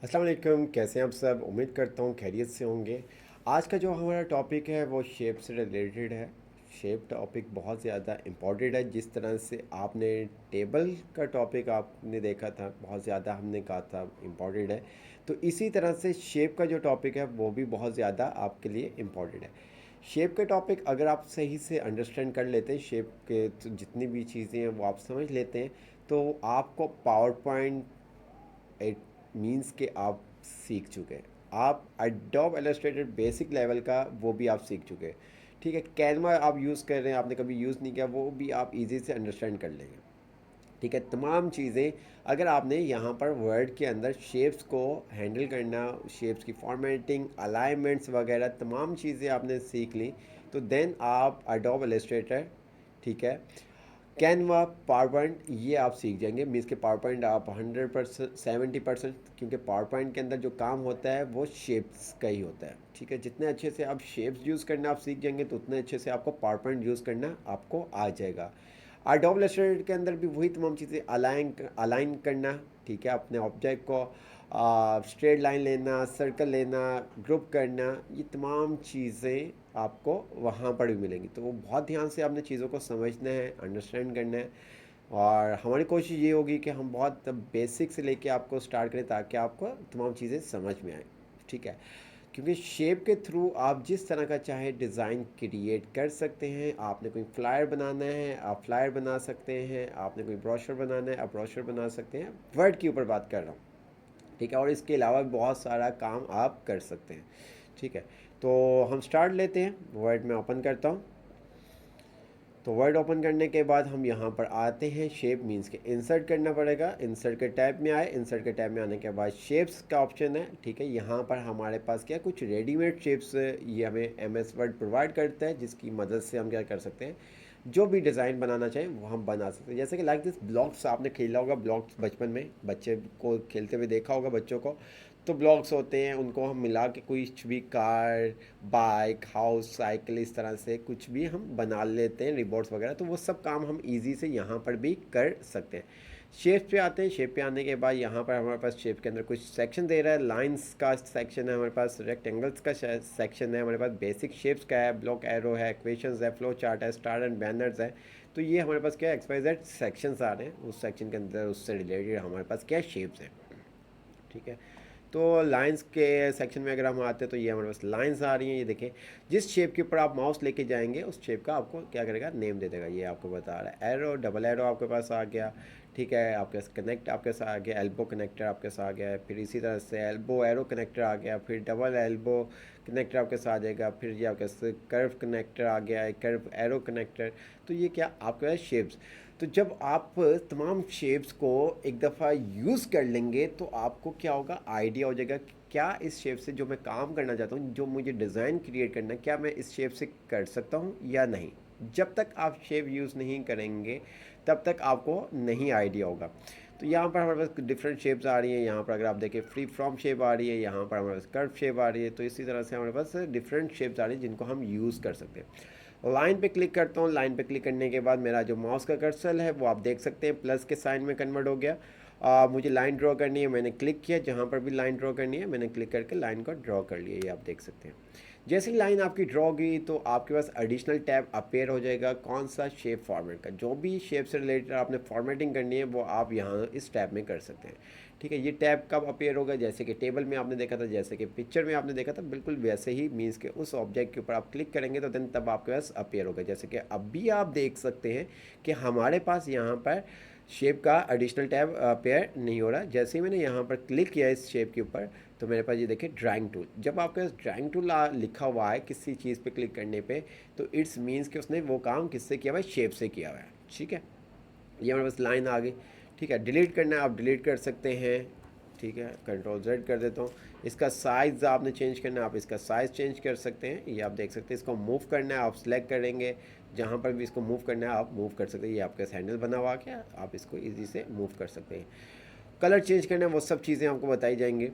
अस्सलाम वालेकुम, कैसे हैं आप सब। उम्मीद करता हूँ खैरियत से होंगे। आज का जो हमारा टॉपिक है वो शेप से रिलेटेड है। शेप टॉपिक बहुत ज़्यादा इम्पॉर्टेंट है। जिस तरह से आपने टेबल का टॉपिक आपने देखा था, बहुत ज़्यादा हमने कहा था इम्पॉर्टेंट है, तो इसी तरह से शेप का जो टॉपिक है वो भी बहुत ज़्यादा आपके लिए इम्पॉर्टेंट है। शेप के टॉपिक अगर आप सही से अंडरस्टैंड कर लेते हैं, शेप के तो जितनी भी चीज़ें हैं वो आप समझ लेते हैं, तो आपको पावर पॉइंट इट मीन्स कि आप सीख चुके हैं। आप एडोब इलस्ट्रेटर बेसिक लेवल का वो भी आप सीख चुके हैं। ठीक है, कैनवा आप यूज़ कर रहे हैं, आपने कभी यूज़ नहीं किया, वो भी आप इजी से अंडरस्टैंड कर लेंगे। ठीक है, तमाम चीज़ें अगर आपने यहाँ पर वर्ड के अंदर शेप्स को हैंडल करना, शेप्स की फॉर्मेटिंग, अलाइनमेंट्स वगैरह तमाम चीज़ें आपने सीख ली, तो देन आप एडोब इलस्ट्रेटर, ठीक है, कैनवा, पावर पॉइंट ये आप सीख जाएंगे। मीन्स के पावर पॉइंट आप 100%, 70%, क्योंकि पावर पॉइंट के अंदर जो काम होता है वो शेप्स का ही होता है। ठीक है, जितने अच्छे से आप शेप्स यूज़ करना आप सीख जाएंगे तो उतने अच्छे से आपको पावर पॉइंट यूज़ करना आपको आ जाएगा। एडोब इलस्ट्रेटर के अंदर भी वही तमाम चीज़ें अलाइन अलाइन करना, ठीक है, अपने ऑब्जेक्ट को स्ट्रेट लाइन लेना, सर्कल लेना, ग्रुप करना, ये तमाम चीज़ें आपको वहाँ पर भी मिलेंगी। तो वो बहुत ध्यान से आपने चीज़ों को समझना है, अंडरस्टैंड करना है। और हमारी कोशिश ये होगी कि हम बहुत बेसिक से लेके आपको स्टार्ट करें ताकि आपको तमाम चीज़ें समझ में आए। ठीक है, क्योंकि शेप के थ्रू आप जिस तरह का चाहे डिज़ाइन क्रिएट कर सकते हैं। आपने कोई फ्लायर बनाना है आप फ्लायर बना सकते हैं, आपने कोई ब्रोशर बनाना है आप ब्रोशर बना सकते हैं। वर्ड के ऊपर बात कर रहा हूँ, ठीक है, और इसके अलावा भी बहुत सारा काम आप कर सकते हैं। ठीक है, तो हम स्टार्ट लेते हैं। वर्ड में ओपन करता हूँ। तो वर्ड ओपन करने के बाद हम यहाँ पर आते हैं। शेप मीन्स के इंसर्ट करना पड़ेगा। इंसर्ट के टैब में आए, इंसर्ट के टैब में आने के बाद शेप्स का ऑप्शन है। ठीक है, यहाँ पर हमारे पास क्या कुछ रेडीमेड शेप्स ये हमें एमएस वर्ड प्रोवाइड करता है, जिसकी मदद से हम क्या कर सकते हैं, जो भी डिज़ाइन बनाना चाहें वो हम बना सकते हैं। जैसे कि लाइक दिस ब्लॉक्स आपने खेला होगा, ब्लॉक्स बचपन में बच्चे को खेलते हुए देखा होगा बच्चों को। तो ब्लॉक्स होते हैं, उनको हम मिला के कुछ भी कार, बाइक, हाउस, साइकिल, इस तरह से कुछ भी हम बना लेते हैं, रिबॉर्ड्स वगैरह। तो वो सब काम हम इजी से यहाँ पर भी कर सकते हैं। शेप पे आते हैं। शेप पे आने के बाद यहाँ पर हमारे पास शेप के अंदर कुछ सेक्शन दे रहा है। लाइंस का सेक्शन है हमारे पास, रेक्टेंगल्स का सेक्शन है हमारे पास, बेसिक शेप्स का है, ब्लॉक एरो है, इक्वेशंस है, फ्लो चार्ट है, स्टार एंड बैनर्स है। तो ये हमारे पास क्या है, XYZ सेक्शंस आ रहे हैं। उस सेक्शन के अंदर उससे रिलेटेड हमारे पास क्या शेप्स हैं। ठीक है, तो लाइंस के सेक्शन में अगर हम आते हैं तो ये हमारे पास लाइंस आ रही हैं। ये देखें, जिस शेप के ऊपर आप माउस लेके जाएंगे उस शेप का आपको क्या करेगा, नेम दे देगा। ये आपको बता रहा है। एरो, डबल एरो आपके पास आ गया। ठीक है, आपके पास कनेक्ट आपके साथ आ गया, एल्बो कनेक्टर आपके साथ आ गया है। फिर इसी तरह से एल्बो एरो कनेक्टर आ गया, फिर डबल एल्बो कनेक्टर आपके साथ आ जाएगा। फिर ये आपके कर्व कनेक्टर आ गया है, कर्व एरो कनेक्टर। तो ये क्या आपके पास शेप्स। तो जब आप तमाम शेप्स को एक दफ़ा यूज़ कर लेंगे तो आपको क्या होगा, आइडिया हो जाएगा कि क्या इस शेप से जो मैं काम करना चाहता हूँ, जो मुझे डिज़ाइन क्रिएट करना है, क्या मैं इस शेप से कर सकता हूँ या नहीं। जब तक आप शेप यूज़ नहीं करेंगे तब तक आपको नहीं आइडिया होगा। तो यहाँ पर हमारे पास डिफरेंट शेप्स आ रही हैं। यहाँ पर अगर आप देखें फ्री फ्रॉम शेप आ रही है, यहाँ पर हमारे पास कर्व शेप आ रही है। तो इसी तरह से हमारे पास डिफरेंट शेप्स आ रही हैं जिनको हम यूज़ कर सकते हैं। लाइन पे क्लिक करता हूँ। लाइन पे क्लिक करने के बाद मेरा जो माउस का कर्सर है वो आप देख सकते हैं प्लस के साइन में कन्वर्ट हो गया। मुझे लाइन ड्रॉ करनी है, मैंने क्लिक किया। जहाँ पर भी लाइन ड्रॉ करनी है मैंने क्लिक करके लाइन को ड्रॉ कर लिया, ये आप देख सकते हैं। जैसे ही लाइन आपकी ड्रॉ गई तो आपके पास एडिशनल टैब अपेयर हो जाएगा। कौन सा, शेप फॉर्मेट का। जो भी शेप से रिलेटेड आपने फॉर्मेटिंग करनी है वो आप यहाँ इस टैब में कर सकते हैं। ठीक है, ये टैब कब अपेयर होगा, जैसे कि टेबल में आपने देखा था, जैसे कि पिक्चर में आपने देखा था, बिल्कुल वैसे ही। मीन्स के उस ऑब्जेक्ट के ऊपर आप क्लिक करेंगे तो देन तब आपके पास अपेयर होगा। जैसे कि अभी आप देख सकते हैं कि हमारे पास यहाँ पर शेप का एडिशनल टैब अपेयर नहीं हो रहा। जैसे ही मैंने यहाँ पर क्लिक किया इस शेप के ऊपर तो मेरे पास ये देखिए ड्राइंग टूल। जब आपके पास ड्राइंग टूल लिखा हुआ है किसी चीज़ पे क्लिक करने पे तो इट्स मीन्स कि उसने वो काम किससे किया हुआ है, शेप से किया हुआ है। ठीक है, ये हमारे पास लाइन आ गई। ठीक है, डिलीट करना है आप डिलीट कर सकते हैं। ठीक है, कंट्रोल Z कर देता हूँ। इसका साइज़ आपने चेंज करना है, आप इसका साइज़ चेंज कर सकते हैं। ये आप देख सकते हैं। इसको मूव करना है आप सिलेक्ट करेंगे, जहाँ पर भी इसको मूव करना है आप मूव कर सकते हैं। ये आपका हैंडल बना हुआ क्या, आप इसको ईजी से मूव कर सकते हैं। कलर चेंज करना है वो सब चीज़ें आपको बताई जाएंगी।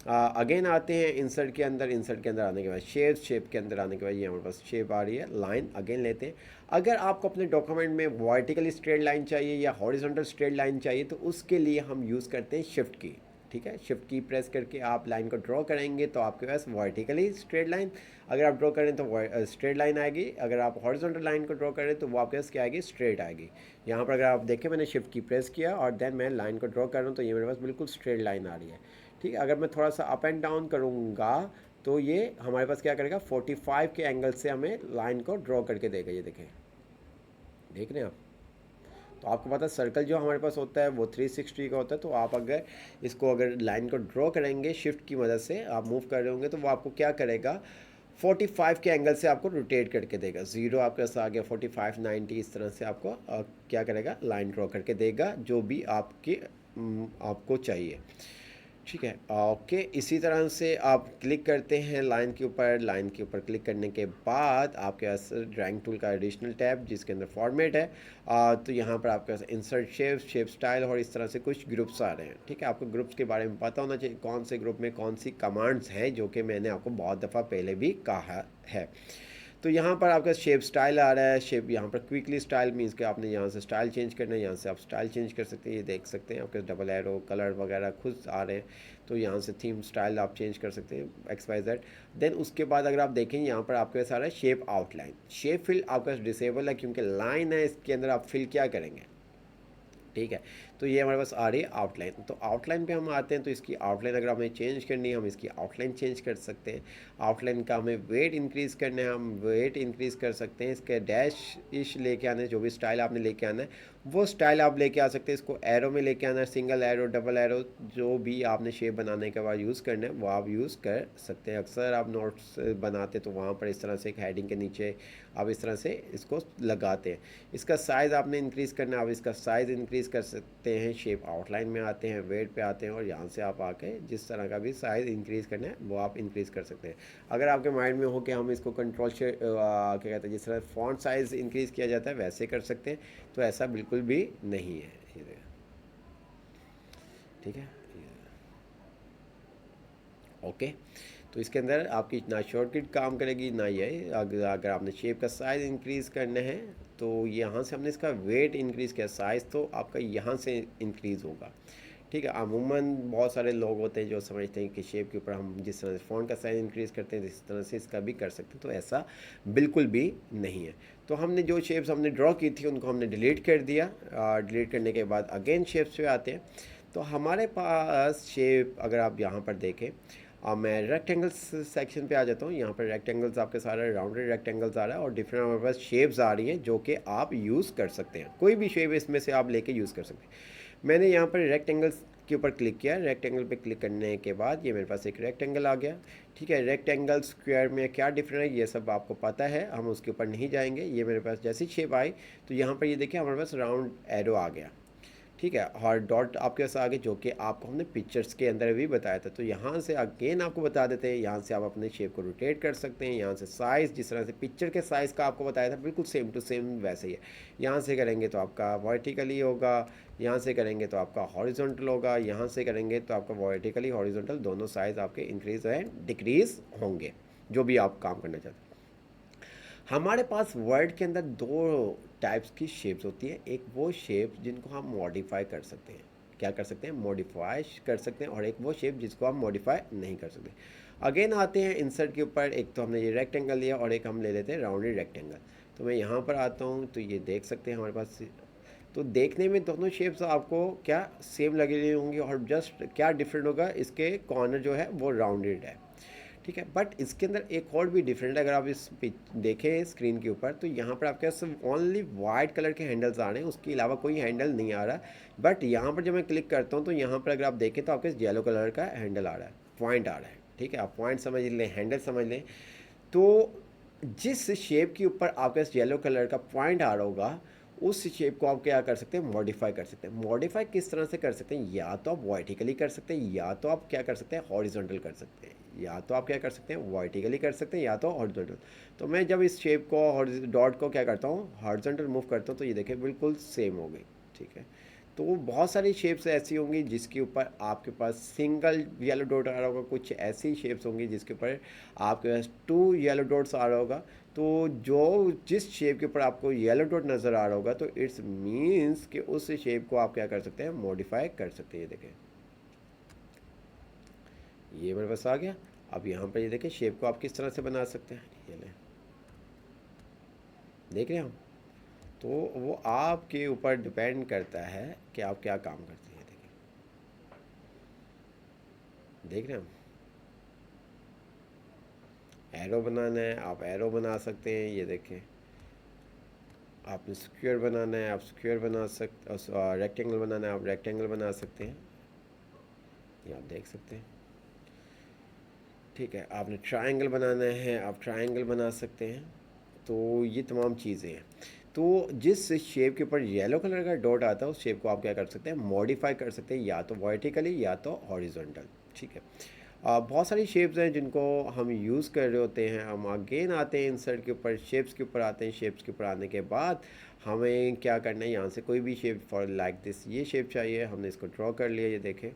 अगेन आते हैं इंसर्ट के अंदर। इंसर्ट के अंदर आने के बाद शेप के अंदर आने के बाद ये हमारे पास शेप आ रही है। लाइन अगेन लेते हैं। अगर आपको अपने डॉक्यूमेंट में वर्टिकली स्ट्रेट लाइन चाहिए या हॉरिजॉन्टल स्ट्रेट लाइन चाहिए तो उसके लिए हम यूज़ करते हैं शिफ्ट की। ठीक है, शिफ्ट की प्रेस करके आप लाइन को ड्रॉ करेंगे तो आपके पास वर्टिकली स्ट्रेट लाइन, अगर आप ड्रॉ करें तो स्ट्रेट लाइन आएगी, अगर आप हॉरिजॉन्टल लाइन को ड्रॉ करें तो वो आपके पास क्या आएगी, स्ट्रेट आएगी। यहाँ पर अगर आप देखें मैंने शिफ्ट की प्रेस किया और देन मैं लाइन को ड्रॉ कर रहा हूँ तो ये मेरे पास बिल्कुल स्ट्रेट लाइन आ रही है। ठीक है, अगर मैं थोड़ा सा अप एंड डाउन करूँगा तो ये हमारे पास क्या करेगा, 45 के एंगल से हमें लाइन को ड्रॉ करके देगा। ये देखें, देख रहे हैं आप। तो आपको पता है सर्कल जो हमारे पास होता है वो 360 का होता है, तो आप अगर इसको अगर लाइन को ड्रॉ करेंगे शिफ्ट की मदद से, आप मूव कर रहे होंगे तो वो आपको क्या करेगा, 45 के एंगल से आपको रोटेट करके देगा। ज़ीरो आपके पास आ गया, 45 90 इस तरह से आपको क्या करेगा, लाइन ड्रॉ करके देगा जो भी आपको चाहिए। ठीक है, ओके। इसी तरह से आप क्लिक करते हैं लाइन के ऊपर, लाइन के ऊपर क्लिक करने के बाद आपके पास ड्राइंग टूल का एडिशनल टैब जिसके अंदर फॉर्मेट है, तो यहाँ पर आपके पास इंसर्ट शेप, शेप स्टाइल और इस तरह से कुछ ग्रुप्स आ रहे हैं। ठीक है, आपको ग्रुप्स के बारे में पता होना चाहिए, कौन से ग्रुप में कौन सी कमांड्स हैं, जो कि मैंने आपको बहुत दफ़ा पहले भी कहा है। तो यहाँ पर आपका शेप स्टाइल आ रहा है, शेप यहाँ पर क्विकली स्टाइल मीन्स कि आपने यहाँ से स्टाइल चेंज करना है, यहाँ से आप स्टाइल चेंज कर सकते हैं। ये देख सकते हैं आपके डबल एरो कलर वगैरह खुद आ रहे हैं, तो यहाँ से थीम स्टाइल आप चेंज कर सकते हैं XYZ। देन उसके बाद अगर आप देखें यहाँ पर आपके पास आ रहा है शेप आउटलाइन। शेप फिल आपका डिसेबल है क्योंकि लाइन है, इसके अंदर आप फिल क्या करेंगे। ठीक है, तो ये हमारे पास आ रही है आउटलाइन। तो आउटलाइन पे हम आते हैं, तो इसकी आउटलाइन अगर हमें चेंज करनी है हम इसकी आउटलाइन चेंज कर सकते हैं। आउटलाइन का हमें वेट इंक्रीज़ करना है, हम वेट इंक्रीज़ कर सकते हैं। इसके डैश इश लेके आना है, जो भी स्टाइल आपने लेके आना है वो स्टाइल आप लेके आ सकते हैं। इसको एरो में लेके आना है, सिंगल एरो, डबल एरो, जो भी आपने शेप बनाने के बाद यूज़ करना है वो आप यूज़ कर सकते हैं। अक्सर आप नोट्स बनाते तो वहाँ पर इस तरह से एक हेडिंग के नीचे आप इस तरह से इसको लगाते हैं। इसका साइज़ आपने इंक्रीज़ करना है, आप इसका साइज़ इंक्रीज़ कर सकते हैं। शेप आउटलाइन में आते हैं, वेट पे आते हैं और यहाँ से आप आके जिस तरह का भी साइज़ इंक्रीज़ करना है वो आप इंक्रीज़ कर सकते हैं। अगर आपके माइंड में हो कि हम इसको कंट्रोल से क्या कहते हैं, जिस तरह फ़ॉन्ट साइज़ इंक्रीज़ किया जाता है वैसे कर सकते हैं, तो ऐसा बिल्कुल भी नहीं है। ये देखिए, ठीक है, ओके। तो इसके अंदर आपकी ना शॉर्टकट काम करेगी ना ये। अगर आपने शेप का साइज़ इंक्रीज़ करना है तो यहाँ से हमने इसका वेट इंक्रीज़ किया, साइज़ तो आपका यहाँ से इंक्रीज़ होगा। ठीक है, अमूमन बहुत सारे लोग होते हैं जो समझते हैं कि शेप के ऊपर हम जिस तरह से फ़ॉन्ट का साइज़ इंक्रीज़ करते हैं इस तरह से इसका भी कर सकते हैं, तो ऐसा बिल्कुल भी नहीं है। तो हमने जो शेप्स हमने ड्रॉ की थी उनको हमने डिलीट कर दिया। डिलीट करने के बाद अगेन शेप्स पे आते हैं, तो हमारे पास शेप अगर आप यहाँ पर देखें, मैं रेक्टेंगल्स सेक्शन पे आ जाता हूँ। यहाँ पर रेक्टेंगल्स आपके सारे राउंडेड रेक्टेंगल्स आ रहा है और डिफरेंट हमारे पास शेप्स आ रही हैं जो कि आप यूज़ कर सकते हैं। कोई भी शेप इसमें से आप लेके यूज़ कर सकते हैं। मैंने यहाँ पर रेक्टेंगल्स के ऊपर क्लिक किया, रेक्टेंगल पे क्लिक करने के बाद ये मेरे पास एक रेक्टेंगल आ गया। ठीक है, रेक्टेंगल स्क्वायर में क्या डिफरेंस है ये सब आपको पता है, हम उसके ऊपर नहीं जाएंगे। ये मेरे पास जैसी शेप आई तो यहाँ पर ये देखिए हमारे पास राउंड एरो आ गया। ठीक है, और डॉट आपके पास आगे जो कि आपको हमने पिक्चर्स के अंदर भी बताया था। तो यहाँ से अगेन आपको बता देते हैं, यहाँ से आप अपने शेप को रोटेट कर सकते हैं। यहाँ से साइज़ जिस तरह से पिक्चर के साइज़ का आपको बताया था बिल्कुल सेम टू सेम वैसे ही है। यहाँ से करेंगे तो आपका वर्टिकली होगा, यहाँ से करेंगे तो आपका हॉरिजॉन्टल होगा, यहाँ से करेंगे तो आपका वर्टिकली हॉरिजॉन्टल दोनों साइज़ आपके इंक्रीज़ एंड डिक्रीज़ होंगे, जो भी आप काम करना चाहते हैं। हमारे पास वर्ड के अंदर दो टाइप्स की शेप्स होती है। एक वो शेप जिनको हम मॉडिफाई कर सकते हैं, क्या कर सकते हैं, मॉडिफाई कर सकते हैं, और एक वो शेप जिसको हम मॉडिफाई नहीं कर सकते। अगेन आते हैं इंसर्ट के ऊपर, एक तो हमने ये रेक्टेंगल लिया और एक हम ले लेते हैं राउंडेड रेक्टेंगल। तो मैं यहाँ पर आता हूँ तो ये देख सकते हैं हमारे पास, तो देखने में दोनों शेप्स आपको क्या सेम लगे रही होंगी, और जस्ट क्या डिफरेंट होगा, इसके कॉर्नर जो है वो राउंडेड है। ठीक है, बट इसके अंदर एक और भी डिफरेंट है। अगर आप इस देखें स्क्रीन के ऊपर तो यहाँ पर आपके पास ओनली वाइट कलर के हैंडल्स आ रहे हैं, उसके अलावा कोई हैंडल नहीं आ रहा। बट यहाँ पर जब मैं क्लिक करता हूँ तो यहाँ पर अगर आप देखें तो आपके येलो कलर का हैंडल आ रहा है, पॉइंट आ रहा है। ठीक है, आप पॉइंट समझ लें, हैंडल समझ लें। तो जिस शेप के ऊपर आपके पास येलो कलर का पॉइंट आ रहा होगा उस शेप को आप क्या कर सकते हैं, मॉडिफाई कर सकते हैं। मॉडिफाई किस तरह से कर सकते हैं, या तो आप वर्टिकली कर सकते हैं, या तो आप क्या कर सकते हैं, हॉरिजॉन्टल कर सकते हैं। या तो आप क्या कर सकते हैं, वर्टिकली कर सकते हैं, या तो हॉरिजॉन्टल। तो मैं जब इस शेप को डॉट को क्या करता हूँ, हॉरिजॉन्टल मूव करता हूँ तो ये देखिए बिल्कुल सेम हो गई। ठीक है, तो बहुत सारी शेप्स ऐसी होंगी जिसके ऊपर आपके पास सिंगल येलो डॉट आ रहा होगा, कुछ ऐसी शेप्स होंगी जिसके ऊपर आपके पास 2 येलो डॉट्स आ रहा होगा। तो जो जिस शेप के ऊपर आपको येलो डॉट नज़र आ रहा होगा तो इट्स मीन्स कि उस शेप को आप क्या कर सकते हैं, मॉडिफाई कर सकते हैं। ये देखें, ये मेरे पास आ गया। अब यहाँ पर ये देखें शेप को आप किस तरह से बना सकते हैं, ये लें, देख रहे हैं हम। तो वो आपके ऊपर डिपेंड करता है कि आप क्या काम करते हैं। देखिए, देख रहे हैं हम, एरो बनाना है आप एरो बना सकते हैं, ये देखें। आपने स्क्वायर बनाना है आप स्क्वायर बना सकते, रेक्टेंगल बनाना है आप रेक्टेंगल बना सकते हैं, ये आप देख सकते हैं। ठीक है, आपने ट्रायंगल बनाना है आप ट्रायंगल बना सकते हैं। तो ये तमाम चीज़ें हैं। तो जिस शेप के ऊपर येलो कलर का डॉट आता है उस शेप को आप क्या कर सकते हैं, मॉडिफाई कर सकते हैं, या तो वर्टिकली या तो हॉरिजॉन्टल। ठीक है, बहुत सारी शेप्स हैं जिनको हम यूज़ कर रहे होते हैं। हम अगेन आते हैं इंसर्ट के ऊपर, शेप्स के ऊपर आते हैं। शेप्स के ऊपर आने के बाद हमें क्या करना है, यहाँ से कोई भी शेप फॉर लाइक दिस, ये शेप चाहिए, हमने इसको ड्रॉ कर लिया, ये देखें।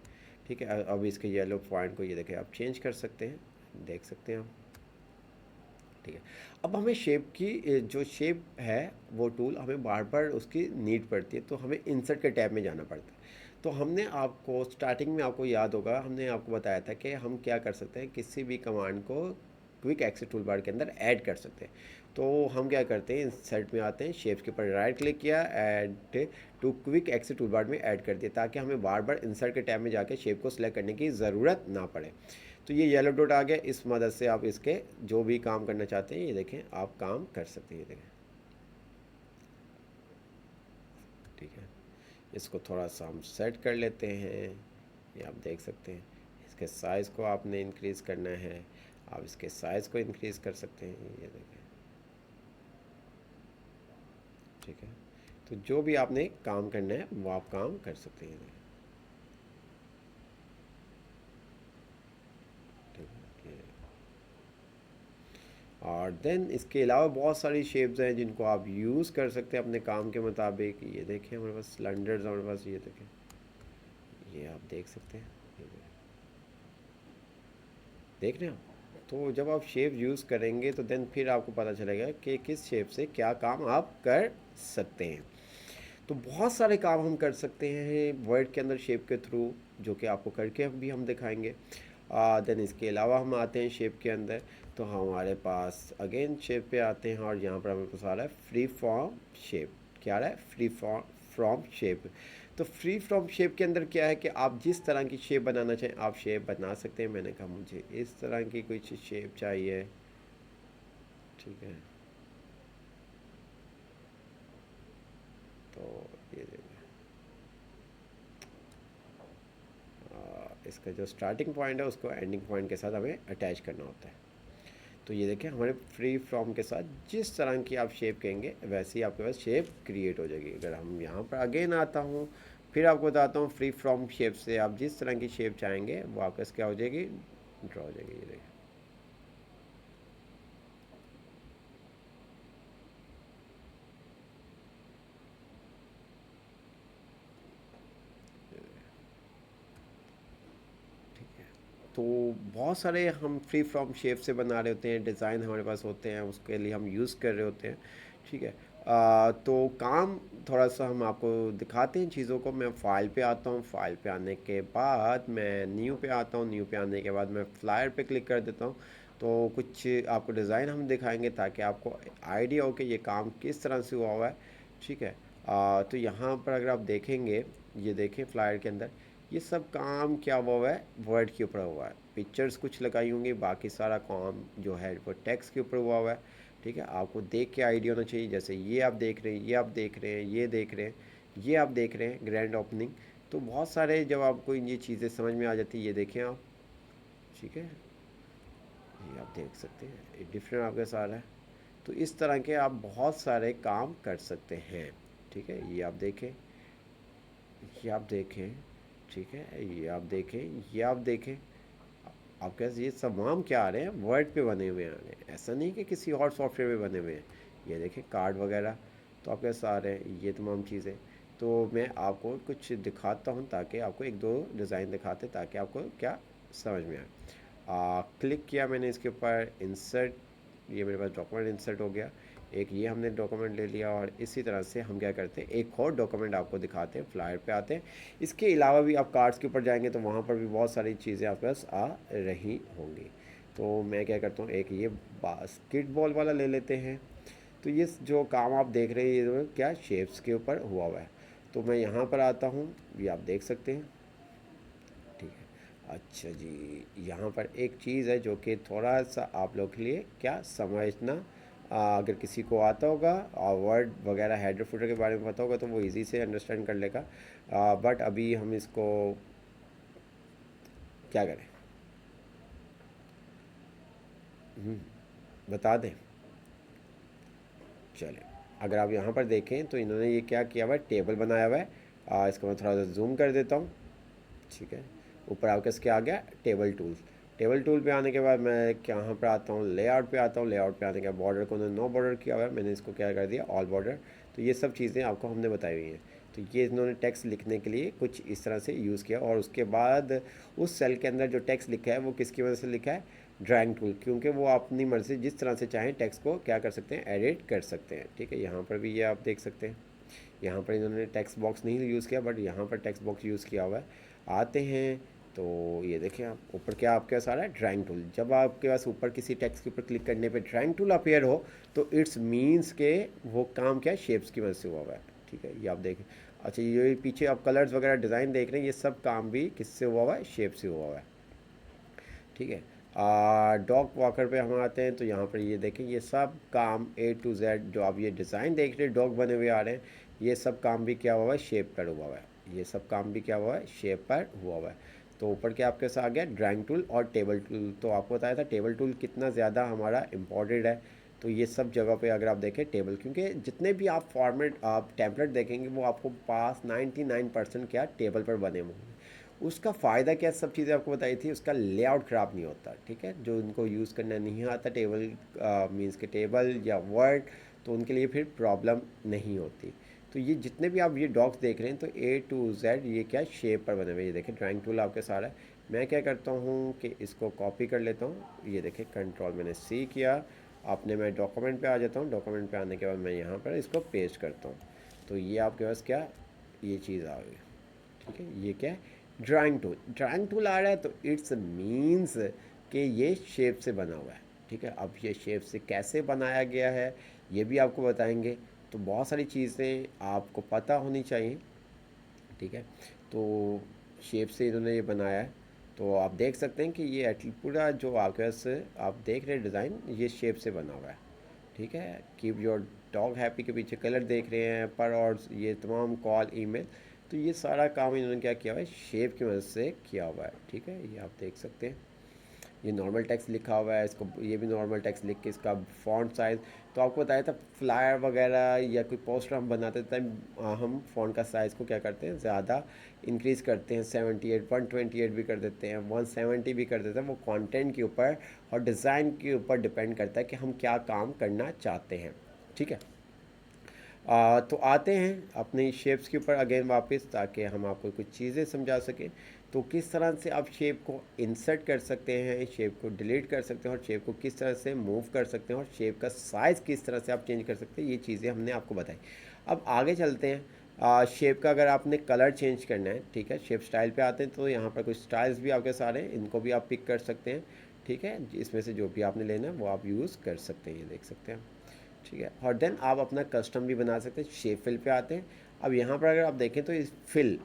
ठीक है, अब इसके येलो पॉइंट को ये देखें आप चेंज कर सकते हैं, देख सकते हैं आप। ठीक है, अब हमें शेप की जो शेप है वो टूल हमें बार बार उसकी नीड पड़ती है, तो हमें इंसर्ट के टैब में जाना पड़ता है। तो हमने आपको स्टार्टिंग में, आपको याद होगा, हमने आपको बताया था कि हम क्या कर सकते हैं, किसी भी कमांड को क्विक एक्सेस टूल बार के अंदर ऐड कर सकते हैं। तो हम क्या करते हैं, इंसर्ट में आते हैं, शेप्स के ऊपर राइट क्लिक किया, add to quick access tool bar में ऐड कर दिया, ताकि हमें बार बार इंसर्ट के टैब में जाके शेप को सिलेक्ट करने की ज़रूरत ना पड़े। तो ये येलो डॉट आ गया, इस मदद से आप इसके जो भी काम करना चाहते हैं, ये देखें आप काम कर सकते हैं, ये देखें। ठीक है, इसको थोड़ा सा हम सेट कर लेते हैं, ये आप देख सकते हैं। इसके साइज़ को आपने इंक्रीज़ करना है, आप इसके साइज़ को इंक्रीज़ कर सकते हैं, ये देखें। ठीक है, तो जो भी आपने काम करना है वो आप काम कर सकते हैं। ठीक है, और देन इसके अलावा बहुत सारी शेप्स हैं जिनको आप यूज़ कर सकते हैं अपने काम के मुताबिक। ये देखें हमारे पास सिलेंडर्स, हमारे पास ये देखें, ये आप देख सकते हैं, ये देख रहे हैं आप। तो जब आप शेप यूज़ करेंगे तो देन फिर आपको पता चलेगा कि किस शेप से क्या काम आप कर सकते हैं। तो बहुत सारे काम हम कर सकते हैं वर्ड के अंदर शेप के थ्रू, जो कि आपको करके भी हम दिखाएंगे। देन इसके अलावा हम आते हैं शेप के अंदर, तो हमारे पास अगेन शेप पे आते हैं, और यहाँ पर हमारे पास आ रहा है फ्री फॉर्म शेप। क्या आ रहा है, फ्री फ्रॉम शेप। तो फ्री फ्रॉम शेप के अंदर क्या है कि आप जिस तरह की शेप बनाना चाहें आप शेप बना सकते हैं। मैंने कहा मुझे इस तरह की कुछ शेप चाहिए, ठीक है, तो ये इसका जो स्टार्टिंग पॉइंट है उसको एंडिंग पॉइंट के साथ हमें अटैच करना होता है। तो ये देखें हमारे फ्री फ्रॉम के साथ जिस तरह की आप शेप कहेंगे वैसे ही आपके पास शेप क्रिएट हो जाएगी। अगर हम यहाँ पर अगेन आता हूँ, फिर आपको बताता हूँ, फ्री फ्रॉम शेप से आप जिस तरह की शेप चाहेंगे वो आपके क्या हो जाएगी, ड्रॉ हो जाएगी। ये देखें, तो बहुत सारे हम फ्री फ्रॉम शेप से बना रहे होते हैं, डिज़ाइन हमारे पास होते हैं, उसके लिए हम यूज़ कर रहे होते हैं। ठीक है, तो काम थोड़ा सा हम आपको दिखाते हैं चीज़ों को। मैं फ़ाइल पे आता हूँ, फ़ाइल पे आने के बाद मैं न्यू पे आता हूँ, न्यू पे आने के बाद मैं फ्लायर पे क्लिक कर देता हूँ। तो कुछ आपको डिज़ाइन हम दिखाएंगे ताकि आपको आइडिया हो कि ये काम किस तरह से हुआ हुआ है। ठीक है, तो यहाँ पर अगर आप देखेंगे, ये देखें फ्लायर के अंदर ये सब काम क्या हुआ है, वर्ड के ऊपर हुआ है। पिक्चर्स कुछ लगाई होंगी, बाकी सारा काम जो है वो टेक्स्ट के ऊपर हुआ है। ठीक है, आपको देख के आइडिया होना चाहिए। जैसे ये आप देख रहे हैं, ये आप देख रहे हैं, ये देख रहे हैं, ये आप देख रहे हैं, ग्रैंड ओपनिंग। तो बहुत सारे जब आपको ये चीज़ें समझ में आ जाती है, ये देखें आप। ठीक है, ये आप देख सकते हैं डिफरेंट आपके सारा है। तो इस तरह के आप बहुत सारे काम कर सकते हैं। ठीक है, ये आप देखें, ये आप देखें, ठीक है, ये आप देखें, ये आप देखें। आपके पास ये तमाम क्या आ रहे हैं, वर्ड पे बने हुए आ रहे हैं, ऐसा नहीं कि किसी और सॉफ्टवेयर पे बने हुए हैं। ये देखें कार्ड वगैरह, तो आपके पास आ रहे हैं ये तमाम चीज़ें। तो मैं आपको कुछ दिखाता हूँ ताकि आपको एक दो डिज़ाइन दिखाते ताकि आपको क्या समझ में आए। क्लिक किया मैंने इसके ऊपर, इंसर्ट, ये मेरे पास डॉक्यूमेंट इंसर्ट हो गया। एक ये हमने डॉक्यूमेंट ले लिया और इसी तरह से हम क्या करते हैं, एक और डॉक्यूमेंट आपको दिखाते हैं, फ्लायर पे आते हैं। इसके अलावा भी आप कार्ड्स के ऊपर जाएंगे तो वहाँ पर भी बहुत सारी चीज़ें आपके पास आ रही होंगी। तो मैं क्या करता हूँ, एक ये बास्केटबॉल वाला ले लेते हैं। तो ये जो काम आप देख रहे हैं ये जो क्या शेप्स के ऊपर हुआ है। तो मैं यहाँ पर आता हूँ, ये आप देख सकते हैं, ठीक है। अच्छा जी, यहाँ पर एक चीज़ है जो कि थोड़ा सा आप लोग के लिए क्या समझना, अगर किसी को आता होगा और वर्ड वगैरह हेडर फुटर के बारे में पता होगा तो वो इजी से अंडरस्टैंड कर लेगा। बट अभी हम इसको क्या करें, हम्म, बता दें। चलें, अगर आप यहाँ पर देखें तो इन्होंने ये क्या किया हुआ है, टेबल बनाया हुआ है। इसको मैं थोड़ा सा जूम कर देता हूँ, ठीक है। ऊपर आपके इसके आ गया टेबल टूल। टेबल टूल पे आने के बाद मैं यहाँ पर आता हूँ, लेआउट पे आता हूँ। लेआउट पे आने के बाद बॉर्डर को उन्होंने नो बॉर्डर किया हुआ है, मैंने इसको क्या कर दिया, ऑल बॉर्डर। तो ये सब चीज़ें आपको हमने बताई हुई हैं। तो ये इन्होंने टेक्स्ट लिखने के लिए कुछ इस तरह से यूज़ किया, और उसके बाद उस सेल के अंदर जो टेक्स्ट लिखा है वो किसकी वजह से लिखा है, ड्राइंग टूल, क्योंकि वो अपनी मर्ज़ी जिस तरह से चाहें टेक्स्ट को क्या कर सकते हैं, एडिट कर सकते हैं, ठीक है। यहाँ पर भी ये आप देख सकते हैं, यहाँ पर इन्होंने टेक्स्ट बॉक्स नहीं यूज़ किया बट यहाँ पर टेक्स्ट बॉक्स यूज़ किया हुआ है। आते हैं तो ये देखें आप ऊपर क्या आपके पास आ रहा है, ड्राइंग टूल। जब आपके पास ऊपर किसी टेक्स्ट के ऊपर क्लिक करने पे ड्राइंग टूल अपेयर हो तो इट्स मीन्स के वो काम क्या शेप्स की वजह से हुआ हुआ है, ठीक है। ये आप देखें। अच्छा, ये पीछे आप कलर्स वगैरह डिज़ाइन देख रहे हैं, ये सब काम भी किससे हुआ हुआ है, शेप से हुआ हुआ है, ठीक है। डॉग वॉकर पे हम आते हैं तो यहाँ पर ये देखें, ये सब काम A to Z जो आप ये डिज़ाइन देख रहे हैं, डॉग बने हुए आ रहे हैं, ये सब काम भी क्या हुआ है, शेप पर हुआ हुआ है। ये सब काम भी क्या हुआ है, शेप पर हुआ हुआ है। तो ऊपर के आपके साथ आ गया ड्राइंग टूल और टेबल टूल। तो आपको बताया था टेबल टूल कितना ज़्यादा हमारा इम्पॉर्टेंट है। तो ये सब जगह पे अगर आप देखें टेबल, क्योंकि जितने भी आप फॉर्मेट आप टेम्पलेट देखेंगे वो आपको पास 99% क्या टेबल पर बने होंगे। उसका फ़ायदा क्या, सब चीज़ें आपको बताई थी, उसका लेआउट ख़राब नहीं होता, ठीक है। जो उनको यूज़ करना नहीं आता टेबल मीन्स के टेबल या वर्ड, तो उनके लिए फिर प्रॉब्लम नहीं होती। तो ये जितने भी आप ये डॉक्स देख रहे हैं तो A to Z ये क्या शेप पर बने हुए, ये देखें ड्राइंग टूल आपके सारा है। मैं क्या करता हूँ कि इसको कॉपी कर लेता हूँ, ये देखें कंट्रोल मैंने C किया, आपने मैं डॉक्यूमेंट पे आ जाता हूँ। डॉक्यूमेंट पे आने के बाद मैं यहाँ पर इसको पेस्ट करता हूँ। तो ये आपके पास क्या ये चीज़ आ गई, ठीक है। ये क्या है, ड्राइंग टूल। ड्राइंग टूल आ रहा है तो इट्स मीन्स कि ये शेप से बना हुआ है, ठीक है। अब ये शेप से कैसे बनाया गया है ये भी आपको बताएंगे। तो बहुत सारी चीज़ें आपको पता होनी चाहिए, ठीक है। तो शेप से इन्होंने ये बनाया है। तो आप देख सकते हैं कि ये पूरा जो आपके पास आप देख रहे हैं डिज़ाइन, ये शेप से बना हुआ है, ठीक है। कीप योर डॉग हैप्पी के पीछे कलर देख रहे हैं पर, और ये तमाम कॉल ईमेल, तो ये सारा काम इन्होंने क्या किया हुआ है, शेप की मदद से किया हुआ है, ठीक है। ये आप देख सकते हैं, ये नॉर्मल टेक्स्ट लिखा हुआ है, इसको ये भी नॉर्मल टेक्स्ट लिख के इसका फ़ॉन्ट साइज़। तो आपको बताया था फ्लायर वगैरह या कोई पोस्टर हम बनाते टाइम हम फ़ॉन्ट का साइज़ को क्या करते हैं, ज़्यादा इंक्रीज़ करते हैं, 78 128 भी कर देते हैं, 170 भी कर देते हैं। वो कंटेंट के ऊपर और डिज़ाइन के ऊपर डिपेंड करता है कि हम क्या काम करना चाहते हैं, ठीक है। तो आते हैं अपनी शेप्स के ऊपर अगेन वापस, ताकि हम आपको कुछ चीज़ें समझा सकें। तो किस तरह से आप शेप को इंसर्ट कर सकते हैं, शेप को डिलीट कर सकते हैं, और शेप को किस तरह से मूव कर सकते हैं, और शेप का साइज़ किस तरह से आप चेंज कर सकते हैं, ये चीज़ें हमने आपको बताई। अब आगे चलते हैं। शेप का अगर आपने कलर चेंज करना है, ठीक है, शेप स्टाइल पे आते हैं तो यहाँ पर कुछ स्टाइल्स भी आपके सारे हैं, इनको भी आप पिक कर सकते हैं, ठीक है। इसमें से जो भी आपने लेना है वो आप यूज़ कर सकते हैं, ये देख सकते हैं, ठीक है। और देन आप अपना कस्टम भी बना सकते हैं। शेप फिल पे आते हैं। अब यहाँ पर अगर आप देखें तो इस फिल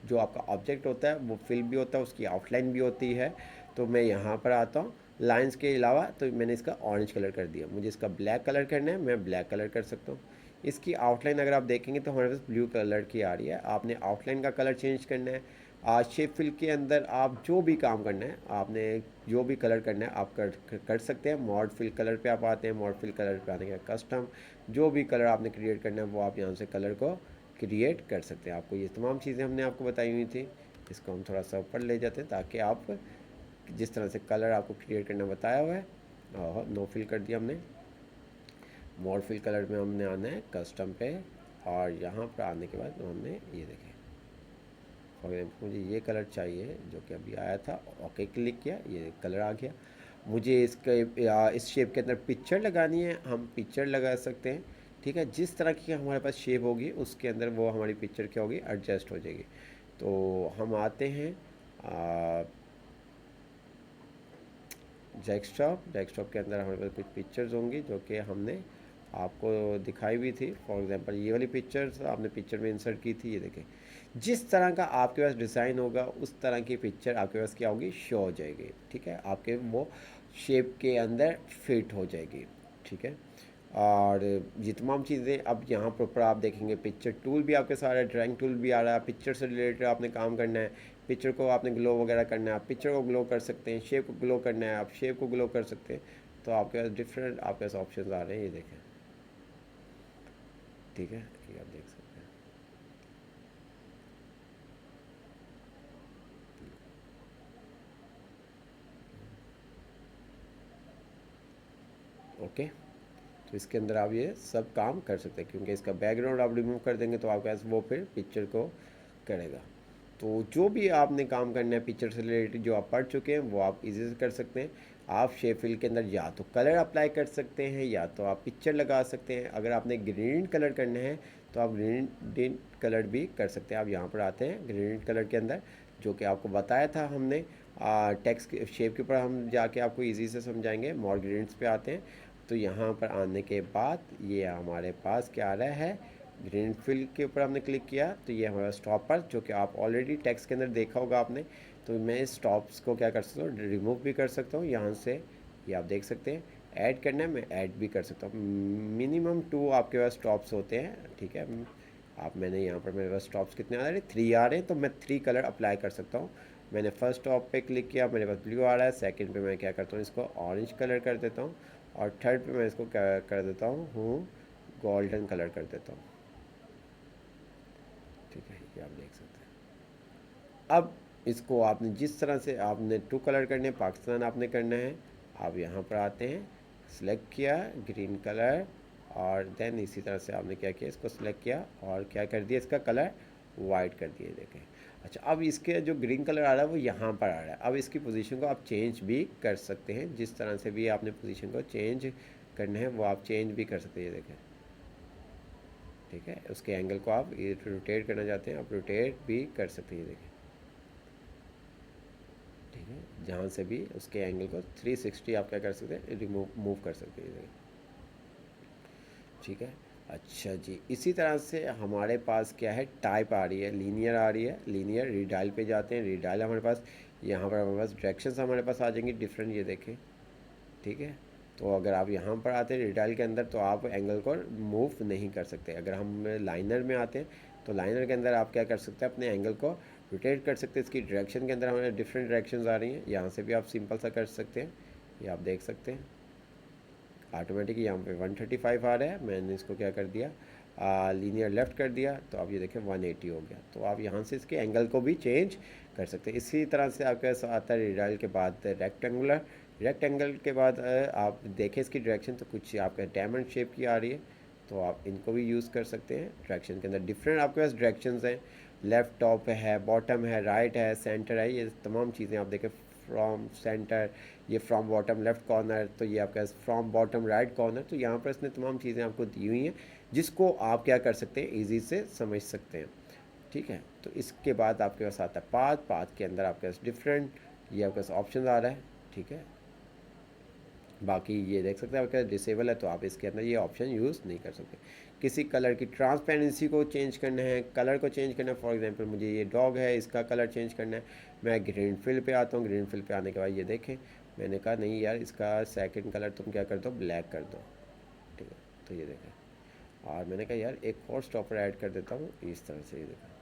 जो आपका ऑब्जेक्ट होता है वो फिल भी होता है, उसकी आउटलाइन भी होती है। तो मैं यहाँ पर आता हूँ, लाइंस के अलावा तो मैंने इसका ऑरेंज कलर कर दिया। मुझे इसका ब्लैक कलर करना है, मैं ब्लैक कलर कर सकता हूँ। इसकी आउटलाइन अगर आप देखेंगे तो हमारे पास ब्लू कलर की आ रही है। आपने आउटलाइन का कलर चेंज करना है। शेप फिल के अंदर आप जो भी काम करना है, आपने जो भी कलर करना है आप कर सकते हैं। मॉड फिल कलर पे आप आते हैं, मॉड फिल कलर पे आने के कस्टम, जो भी कलर आपने क्रिएट करना है वो आप यहाँ से कलर को क्रिएट कर सकते हैं। आपको ये तमाम चीज़ें हमने आपको बताई हुई थी। इसको हम थोड़ा सा ऊपर ले जाते हैं ताकि आप जिस तरह से कलर आपको क्रिएट करना बताया हुआ है, और नो फिल कर दिया हमने। मॉड फिल कलर में हमने आना है कस्टम पे, और यहाँ पर आने के बाद हमने ये देखें, फॉर एग्जाम्पल मुझे ये कलर चाहिए जो कि अभी आया था, ओके क्लिक किया, ये कलर आ गया। मुझे इस शेप के अंदर पिक्चर लगानी है, हम पिक्चर लगा सकते हैं। ठीक है, जिस तरह की हमारे पास शेप होगी उसके अंदर वो हमारी पिक्चर क्या होगी, एडजस्ट हो जाएगी। तो हम आते हैं डेस्कटॉप के अंदर हमारे पास कुछ पिक्चर्स होंगी जो कि हमने आपको दिखाई भी थी। फॉर एग्जांपल ये वाली पिक्चर्स आपने पिक्चर में इंसर्ट की थी, ये देखें। जिस तरह का आपके पास डिज़ाइन होगा उस तरह की पिक्चर आपके पास क्या होगी, शो हो जाएगी। ठीक है, आपके वो शेप के अंदर फिट हो जाएगी। ठीक है, और ये तमाम चीज़ें अब यहाँ पर आप देखेंगे, पिक्चर टूल भी आपके साथ है, ड्राइंग टूल भी आ रहा है। पिक्चर से रिलेटेड आपने काम करना है, पिक्चर को आपने ग्लो वगैरह करना है, आप पिक्चर को ग्लो कर सकते हैं। शेप को ग्लो करना है, आप शेप को ग्लो कर सकते हैं। तो आपके पास डिफरेंट आपके पास ऑप्शन आ रहे हैं, ये देखें। ठीक है, ये आप देख सकते हैं। ओके, तो इसके अंदर आप ये सब काम कर सकते हैं, क्योंकि इसका बैकग्राउंड आप रिमूव कर देंगे तो आपके पास वो फिर पिक्चर को करेगा। तो जो भी आपने काम करना है पिक्चर से रिलेटेड, जो आप पढ़ चुके हैं वो आप इजी से कर सकते हैं। आप शेप फिल के अंदर या तो कलर अप्लाई कर सकते हैं या तो आप पिक्चर लगा सकते हैं। अगर आपने ग्रेडिएंट कलर करना है तो आप ग्रेडिएंट कलर भी कर सकते हैं। आप यहाँ पर आते हैं ग्रेडिएंट कलर के अंदर, जो कि आपको बताया था हमने। टेक्स्ट शेप के ऊपर हम जाके आपको इजी से समझाएंगे। मोर ग्रेडिएंट्स पे आते हैं, तो यहाँ पर आने के बाद ये हमारे पास क्या आ रहा है, ग्रीन फिल के ऊपर हमने क्लिक किया तो ये हमारा स्टॉपर, जो कि आप ऑलरेडी टेक्स्ट के अंदर देखा होगा आपने। तो मैं इस स्टॉप्स को क्या कर सकता हूँ, रिमूव भी कर सकता हूँ यहाँ से। ये आप देख सकते हैं, ऐड करना है मैं ऐड भी कर सकता हूँ। मिनिमम 2 आपके पास स्टॉप्स होते हैं। ठीक है, आप मैंने यहाँ पर मेरे पास स्टॉप्स कितने आ रहे हैं, 3 आ रहे हैं, तो मैं 3 कलर अप्लाई कर सकता हूँ। मैंने फर्स्ट स्टॉप पे क्लिक किया, मेरे पास ब्लू आ रहा है। सेकंड पे मैं क्या करता हूँ, इसको ऑरेंज कलर कर देता हूँ। और थर्ड पे मैं इसको क्या कर देता हूँ, गोल्डन कलर कर देता हूँ। ठीक है, ये आप देख सकते हैं। अब इसको आपने जिस तरह से आपने 2 कलर करने हैं, पाकिस्तान आपने करना है। आप यहाँ पर आते हैं, सिलेक्ट किया ग्रीन कलर, और देन इसी तरह से आपने क्या किया, इसको सिलेक्ट किया और क्या कर दिया, इसका कलर वाइट कर दिए, देखें। अच्छा, अब इसके जो ग्रीन कलर आ रहा है वो यहाँ पर आ रहा है। अब इसकी पोजीशन को आप चेंज भी कर सकते हैं, जिस तरह से भी आपने पोजीशन को चेंज करना है वो आप चेंज भी कर सकते हैं, ये देखें। ठीक है, उसके एंगल को आप रोटेट करना चाहते हैं, आप रोटेट भी कर सकते हैं, देखिए। ठीक है, जहाँ से भी उसके एंगल को 360 आप क्या कर सकते हैं, रिमूव मूव कर सकते हैं, देखिए। ठीक है, अच्छा जी, इसी तरह से हमारे पास क्या है, टाइप आ रही है, लीनियर आ रही है। लीनियर रीडायल पे जाते हैं, रीडायल हमारे पास यहाँ पर हमारे पास डायरेक्शंस हमारे पास आ जाएंगी डिफरेंट, ये देखें। ठीक है, तो अगर आप यहाँ पर आते हैं रिडाइल के अंदर तो आप एंगल को मूव नहीं कर सकते। अगर हम लाइनर में आते हैं तो लाइनर के अंदर आप क्या कर सकते हैं, अपने एंगल को रोटेट कर सकते हैं। इसकी डायरेक्शन के अंदर हमारे डिफरेंट डायरेक्शंस आ रही हैं, यहाँ से भी आप सिंपल सा कर सकते हैं। ये आप देख सकते हैं, ऑटोमेटिक यहाँ पे 135 आ रहा है। मैंने इसको क्या कर दिया, लीनियर लेफ़्ट कर दिया, तो आप ये देखें 180 हो गया। तो आप यहाँ से इसके एंगल को भी चेंज कर सकते हैं। इसी तरह से आपके पास आता है रिडाइल के बाद रेक्टेंगुलर। रेक्टेंगल के बाद आप देखें इसकी डायरेक्शन तो कुछ आपका डायमंड शेप की आ रही है, तो आप इनको भी यूज़ कर सकते हैं। डायरेक्शन के अंदर डिफरेंट आपके पास डायरेक्शंस हैं, लेफ़्ट टॉप है, बॉटम है, राइट है, सेंटर है, ये तमाम चीज़ें आप देखें। फ्रॉम सेंटर, ये फ्रॉम बॉटम लेफ़्ट कॉर्नर, तो ये आपका फ्रॉम बॉटम राइट कॉर्नर। तो यहाँ पर इसने तमाम चीज़ें आपको दी हुई हैं, जिसको आप क्या कर सकते हैं, ईजी से समझ सकते हैं। ठीक है, तो इसके बाद आपके पास आता है पाथ। पाथ के अंदर आपके पास डिफरेंट ये आपके पास ऑप्शन आ रहा है। ठीक है, बाकी ये देख सकते हैं आपका डिसेबल है, तो आप इसके अंदर ये ऑप्शन यूज़ नहीं कर सकते। किसी कलर की ट्रांसपेरेंसी को चेंज करना है, कलर को चेंज करना है, फॉर एग्जांपल मुझे ये डॉग है, इसका कलर चेंज करना है। मैं ग्रीन फिल पे आता हूँ, ग्रीन फिल पे आने के बाद ये देखें, मैंने कहा नहीं यार, इसका सेकंड कलर तुम क्या कर दो, ब्लैक कर दो। ठीक है, तो ये देखें, और मैंने कहा यार एक और स्टॉपर ऐड कर देता हूँ, इस तरह से, ये देखें।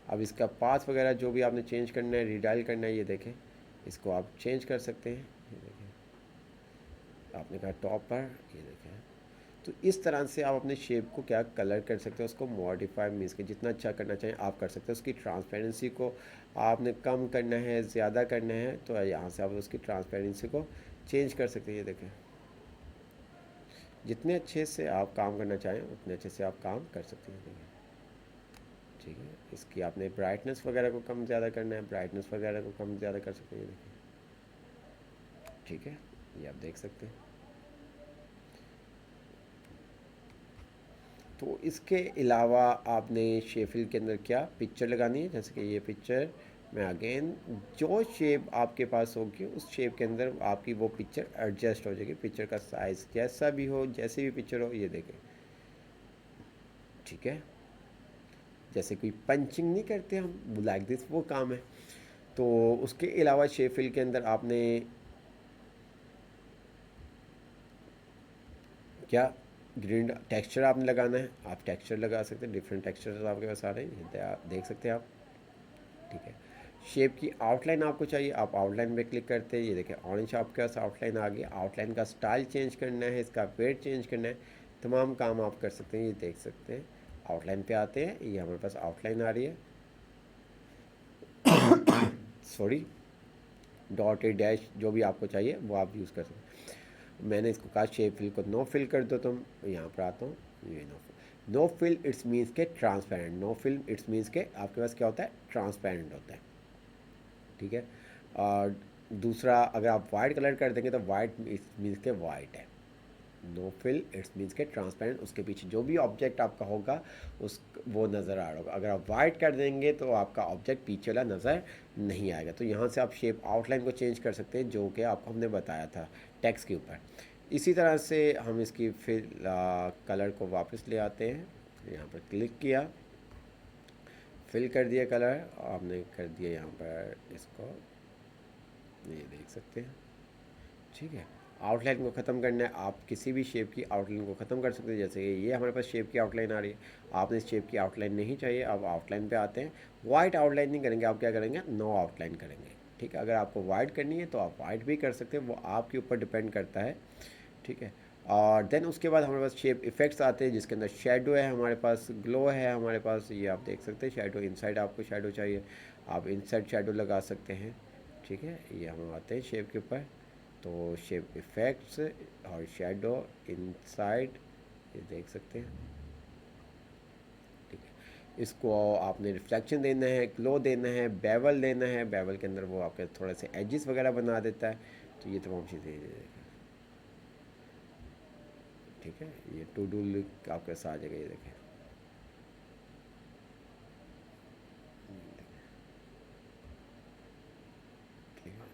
अब इसका पाथ वगैरह जो भी आपने चेंज करना है, रिडायल करना है, ये देखें, इसको आप चेंज कर सकते हैं। ये देखें, आपने कहा टॉप पर, ये देखें। तो इस तरह से आप अपने शेप को क्या कलर कर सकते हैं, उसको मॉडिफाई मीन्स के जितना अच्छा करना चाहें आप कर सकते हैं। उसकी ट्रांसपेरेंसी को आपने कम करना है, ज़्यादा करना है, तो यहाँ से आप उसकी ट्रांसपेरेंसी को चेंज कर सकते हैं। ये देखें, जितने अच्छे से आप काम करना चाहें उतने अच्छे से आप काम कर सकते हैं। देखिए, ठीक है, इसकी आपने ब्राइटनेस वगैरह को कम ज़्यादा करना है, ब्राइटनेस वगैरह को कम ज़्यादा कर सकते हैं। देखिए, ठीक है, ये आप देख सकते हैं। तो इसके अलावा आपने शेप फिल के अंदर क्या पिक्चर लगानी है, जैसे कि ये पिक्चर में अगेन जो शेप आपके पास होगी उस शेप के अंदर आपकी वो पिक्चर एडजस्ट हो जाएगी। पिक्चर का साइज़ जैसा भी हो, जैसे भी पिक्चर हो, ये देखें, ठीक है। जैसे कोई पंचिंग नहीं करते हम, लाइक दिस वो काम है। तो उसके अलावा शेप फिल के अंदर आपने क्या ग्रीन टेक्सचर आपने लगाना है, आप टेक्सचर लगा सकते हैं, डिफरेंट टेक्सचर्स आपके पास आ रहे हैं, ये देख सकते हैं आप, ठीक है। शेप की आउटलाइन आपको चाहिए, आप आउटलाइन पे क्लिक करते हैं, ये देखिए ऑरेंज आपके पास आउटलाइन आ गई। आउटलाइन का स्टाइल चेंज करना है, इसका वेट चेंज करना है, तमाम काम आप कर सकते हैं, ये देख सकते हैं। आउटलाइन पे आते हैं, ये हमारे पास आउटलाइन आ रही है, सॉरी, डॉट ए डैश जो भी आपको चाहिए वो आप यूज़ कर सकते हैं। मैंने इसको कहा शेप फिल को नो फिल कर दो, तुम यहाँ पर आता हूँ, ये no fill. No fill it's means के transparent, no fill it's means के आपके पास क्या होता है, ट्रांसपेरेंट होता है, ठीक है। और दूसरा अगर आप वाइट कलर कर देंगे तो वाइट इट्स मीन्स के वाइट है, नो फिल इट्स मीन्स के ट्रांसपेरेंट, उसके पीछे जो भी ऑब्जेक्ट आपका होगा उस वो नज़र आ रहा होगा। अगर आप वाइट कर देंगे तो आपका ऑब्जेक्ट पीछे वाला नज़र नहीं आएगा। तो यहाँ से आप शेप आउटलाइन को चेंज कर सकते हैं, जो कि आपको हमने बताया था टेक्स्ट के ऊपर। इसी तरह से हम इसकी फिर कलर को वापस ले आते हैं, यहाँ पर क्लिक किया, फिल कर दिया कलर, आपने कर दिया यहाँ पर इसको, ये देख सकते हैं, ठीक है। आउटलाइन को ख़त्म करना है, आप किसी भी शेप की आउटलाइन को ख़त्म कर सकते हैं, जैसे कि ये हमारे पास शेप की आउटलाइन आ रही है। आपने इस शेप की आउटलाइन नहीं चाहिए, आप आउटलाइन पे आते हैं। वाइट आउटलाइन नहीं करेंगे, आप क्या करेंगे, नो आउटलाइन करेंगे, ठीक है। अगर आपको वाइट करनी है तो आप वाइट भी कर सकते हैं, वो आपके ऊपर डिपेंड करता है, ठीक है। और देन उसके बाद हमारे पास शेप इफ़ेक्ट्स आते हैं, जिसके अंदर शेडो है हमारे पास, ग्लो है हमारे पास, ये आप देख सकते हैं। शेडो इनसाइड, आपको शेडो चाहिए आप इनसाइड शेडो लगा सकते हैं, ठीक है। ये हम आते हैं शेप के ऊपर, तो शेप इफ़ेक्ट्स और शेडो इनसाइड, ये देख सकते हैं, ठीक है। इसको आपने रिफ्लेक्शन देना है, ग्लो देना है, बेवल देना है, बेवल के अंदर वो आपके थोड़े से एजिस वगैरह बना देता है। तो ये तमाम चीज़ें, ठीक है। ये टू डू लिस्ट आपके साथ आ जाएगा, ये देखें, ठीक है।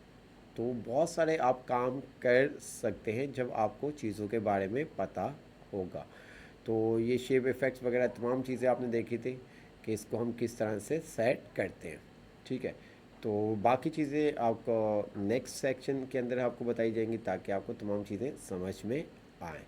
तो बहुत सारे आप काम कर सकते हैं जब आपको चीज़ों के बारे में पता होगा। तो ये शेप इफ़ेक्ट्स वगैरह तमाम चीज़ें आपने देखी थी कि इसको हम किस तरह से सेट करते हैं, ठीक है। तो बाकी चीज़ें आपको नेक्स्ट सेक्शन के अंदर आपको बताई जाएंगी, ताकि आपको तमाम चीज़ें समझ में आएँ।